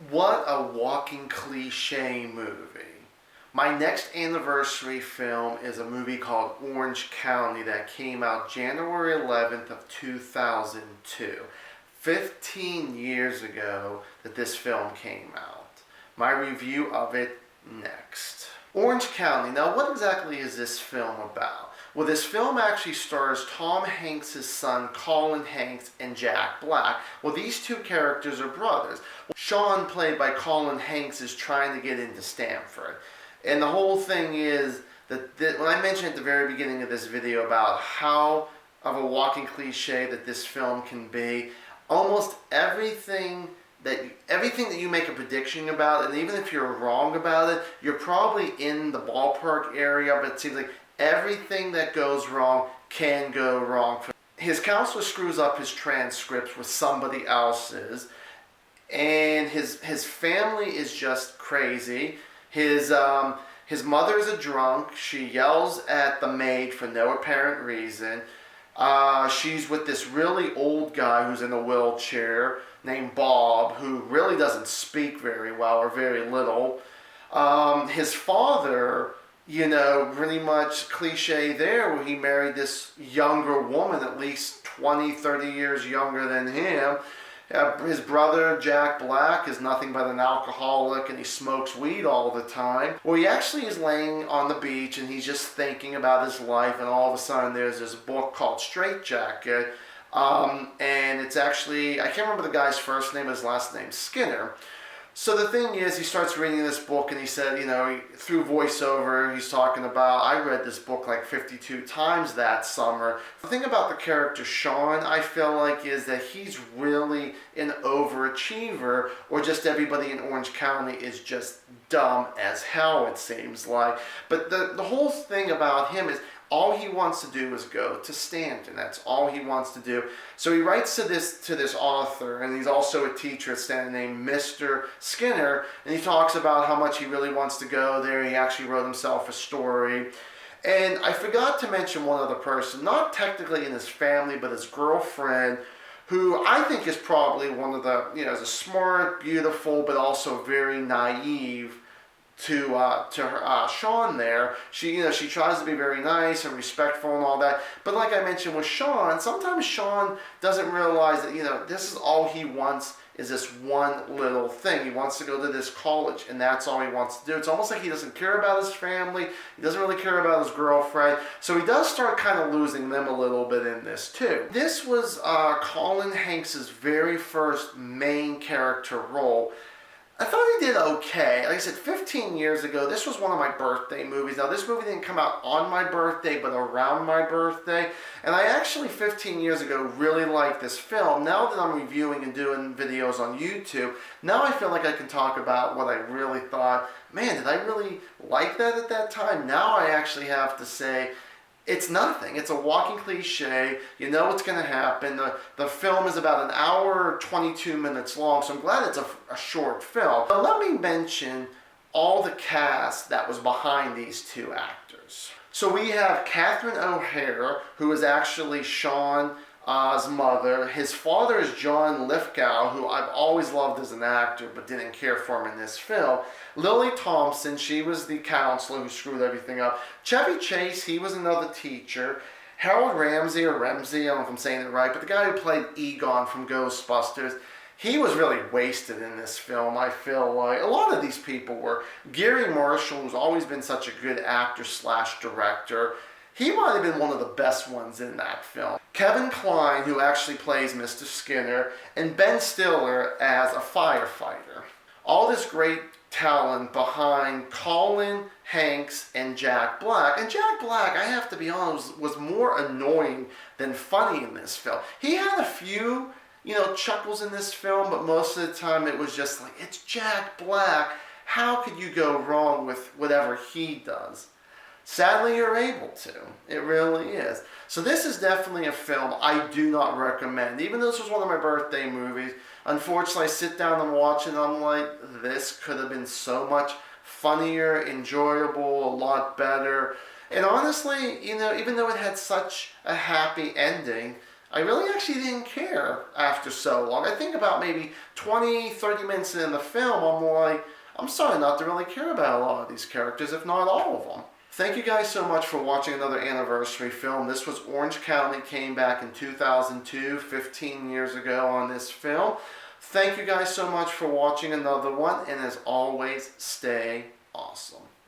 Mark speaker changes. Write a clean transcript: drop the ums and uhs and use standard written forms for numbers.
Speaker 1: What a walking cliche movie. My next anniversary film is a movie called Orange County that came out January 11th of 2002. 15 years ago that this film came out. My review of it next. Orange County. Now, what exactly is this film about? Well, this film actually stars Tom Hanks' son, Colin Hanks, and Jack Black. Well, these two characters are brothers. Sean, played by Colin Hanks, is trying to get into Stanford. And the whole thing is that when I mentioned at the very beginning of this video about how of a walking cliche that this film can be, almost everything that you make a prediction about, and even if you're wrong about it, you're probably in the ballpark area, but it seems like everything that goes wrong can go wrong. His counselor screws up his transcripts with somebody else's, and his family is just crazy. His mother is a drunk. She yells at the maid for no apparent reason. She's with this really old guy who's in a wheelchair named Bob, who really doesn't speak very well or very little. His father, pretty much cliche there, where he married this younger woman, at least 20, 30 years younger than him. His brother, Jack Black, is nothing but an alcoholic, and he smokes weed all the time. Well, he actually is laying on the beach, and he's just thinking about his life, and all of a sudden there's this book called Straight Jacket, and it's actually, I can't remember the guy's first name, his last name, Skinner. So the thing is, he starts reading this book, and he said, through voiceover, he's talking about, I read this book like 52 times that summer. The thing about the character Sean, I feel like, is that he's really an overachiever, or just everybody in Orange County is just dumb as hell, it seems like. But the whole thing about him is, all he wants to do is go to Stanton. That's all he wants to do. So he writes to this author, and he's also a teacher at Stanton named Mr. Skinner, and he talks about how much he really wants to go there. He actually wrote himself a story. And I forgot to mention one other person, not technically in his family, but his girlfriend, who I think is probably one of the, is a smart, beautiful, but also very naive to Sean there. She tries to be very nice and respectful and all that. But like I mentioned with Sean, sometimes Sean doesn't realize that, this is all he wants is this one little thing. He wants to go to this college, and that's all he wants to do. It's almost like he doesn't care about his family. He doesn't really care about his girlfriend. So he does start kind of losing them a little bit in this too. This was Colin Hanks' very first main character role. I thought he did okay. Like I said, 15 years ago, this was one of my birthday movies. Now, this movie didn't come out on my birthday, but around my birthday. And I actually, 15 years ago, really liked this film. Now that I'm reviewing and doing videos on YouTube, now I feel like I can talk about what I really thought. Man, did I really like that at that time? Now I actually have to say, it's nothing. It's a walking cliche. You know what's going to happen. The film is about an hour, 22 minutes long, so I'm glad it's a short film. But let me mention all the cast that was behind these two actors. So we have Catherine O'Hara, who is actually Sean's mother. His father is John Lithgow, who I've always loved as an actor, but didn't care for him in this film. Lily Thompson, she was the counselor who screwed everything up. Chevy Chase, he was another teacher. Harold Ramsey, I don't know if I'm saying it right, but the guy who played Egon from Ghostbusters, he was really wasted in this film, I feel like. A lot of these people were. Gary Marshall, who's always been such a good actor / director, he might have been one of the best ones in that film. Kevin Kline, who actually plays Mr. Skinner, and Ben Stiller as a firefighter. All this great talent behind Colin Hanks and Jack Black. And Jack Black, I have to be honest, was more annoying than funny in this film. He had a few, chuckles in this film, but most of the time it was just like, it's Jack Black. How could you go wrong with whatever he does? Sadly, you're able to. It really is. So this is definitely a film I do not recommend. Even though this was one of my birthday movies, unfortunately I sit down and watch it and I'm like, this could have been so much funnier, enjoyable, a lot better. And honestly, even though it had such a happy ending, I really actually didn't care after so long. I think about maybe 20, 30 minutes in the film, I'm starting not to really care about a lot of these characters, if not all of them. Thank you guys so much for watching another anniversary film. This was Orange County, came back in 2002, 15 years ago on this film. Thank you guys so much for watching another one, and as always, stay awesome.